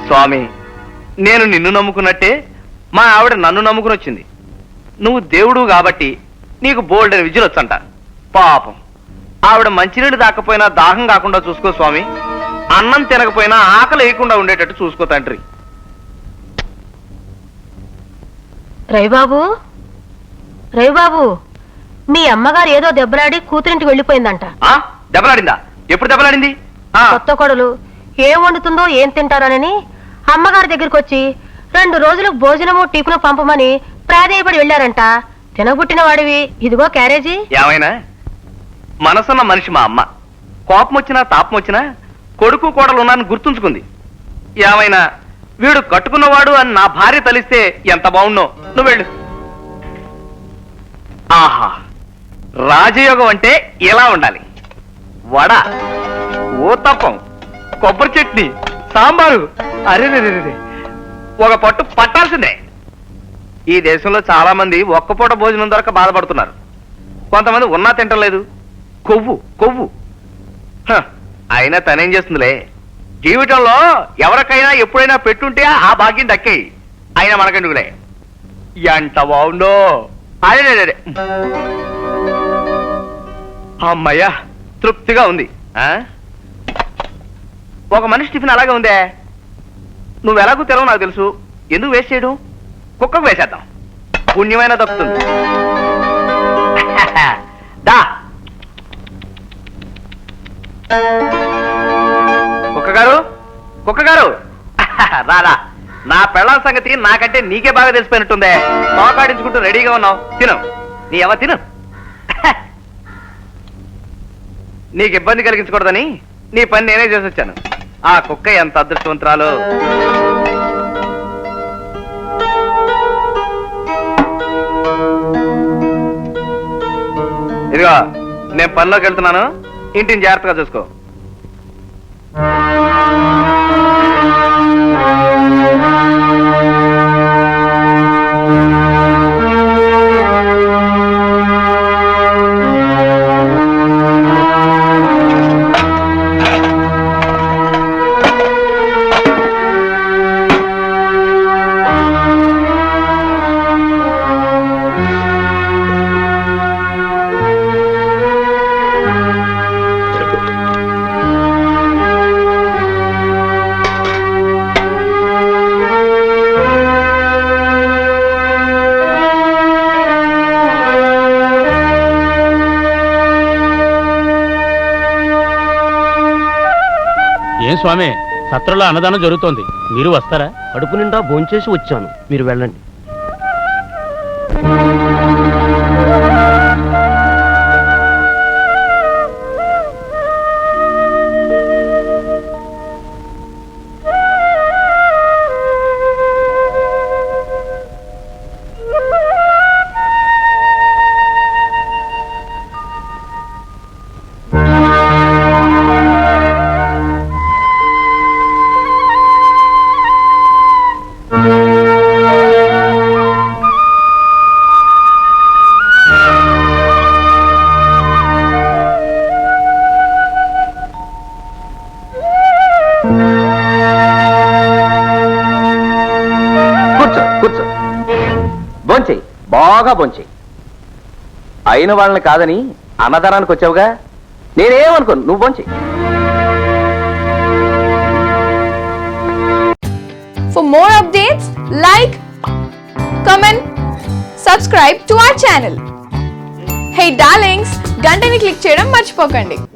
స్వామి, నేను నిన్ను నమ్ముకున్నట్టే మా ఆవిడ నన్ను నమ్ముకుని వచ్చింది. నువ్వు దేవుడు కాబట్టి నీకు బోల్డెన్ విద్యలు వచ్చంట. పాపం ఆవిడ మంచినీళ్ళు దాకపోయినా దాహం కాకుండా చూసుకో స్వామి. అన్నం తినకపోయినా ఆకలి వేయకుండా ఉండేటట్టు చూసుకో తండ్రి. రవిబాబు, రవిబాబు, మీ అమ్మగారు ఏదో దెబ్బలాడి కూతురింటికి వెళ్ళిపోయిందంట. దెబ్బలాడిందా? ఎప్పుడు దెబ్బలాడింది? కొత్త కొడలు ఏం వండుతుందో ఏం తింటారోనని అమ్మగారి దగ్గరికి వచ్చి 2 రోజులకు భోజనము టిఫిన్ పంపమని ప్రాధేయపడి వెళ్ళారంట. తినబుట్టిన వాడివి, ఇదిగో క్యారేజీ. ఏమైనా మనసున్న మనిషి మా అమ్మ. కోపం వచ్చినా తాపం వచ్చినా కొడుకు కోడలు ఉన్నారని గుర్తుంచుకుంది. ఏమైనా వీడు కట్టుకున్నవాడు అని నా భార్య తలిస్తే ఎంత బాగుండో. నువ్వు వెళ్ళు. ఆహా, రాజయోగం అంటే ఇలా ఉండాలి. వడ, ఊతప్పం, కొబ్బరి చట్నీ, సాంబారు, అరే ఒక పట్టు పట్టాల్సిందే. ఈ దేశంలో చాలా మంది ఒక్కపూట భోజనం దొరక బాధపడుతున్నారు. కొంతమంది ఉన్నా తింటలేదు. కొవ్వు కొవ్వు. అయినా తనేం చేస్తుందిలే. జీవితంలో ఎవరికైనా ఎప్పుడైనా పెట్టుంటే ఆ భాగ్యం దక్కేయి. అయినా మనకెందుకులే. ఎంత బాగుండో. అదే అమ్మయ్యా, తృప్తిగా ఉంది. ఒక మనిషి టిఫిన్ అలాగే ఉందే. నువ్వు ఎలాగూ తెలవు నాకు తెలుసు. ఎందుకు వేస్ట్ చేయడం? కుక్కకు వేసేద్దాం, పుణ్యమైన దక్కుతుంది. దా కుక్కగారు, కుక్కగారు రారా. నా పెళ్ళాం సంగతి నాకంటే నీకే బాగా తెలిసిపోయినట్టుందే. తోకాడించుకుంటూ రెడీగా ఉన్నావు. తిను, నీ ఎవ తిను. నీకు ఇబ్బంది కలిగించకూడదని నీ పని నేనే చేసి వచ్చాను. ఆ కుక్క ఎంత అదృష్టవంతురాలు. ఇదిగో నేను పనిలోకి వెళ్తున్నాను. ఇంటిని జాగ్రత్తగా చూసుకో. ఏం స్వామి, సత్రంలో అన్నదానం జరుగుతోంది, మీరు వస్తారా? కడుపు నిండా భోంచేసి వచ్చాను, మీరు వెళ్ళండి. కూర్చో, భోంచేయి, బాగా భోంచేయి. అయిన వాళ్ళని కాదని అన్నదానానికి వచ్చావుగా, నేనేమనుకోను. నువ్వు భోంచేయి. For more updates, like, comment, subscribe to our channel. Hey darlings, గంటని click చేయడం మర్చిపోకండి.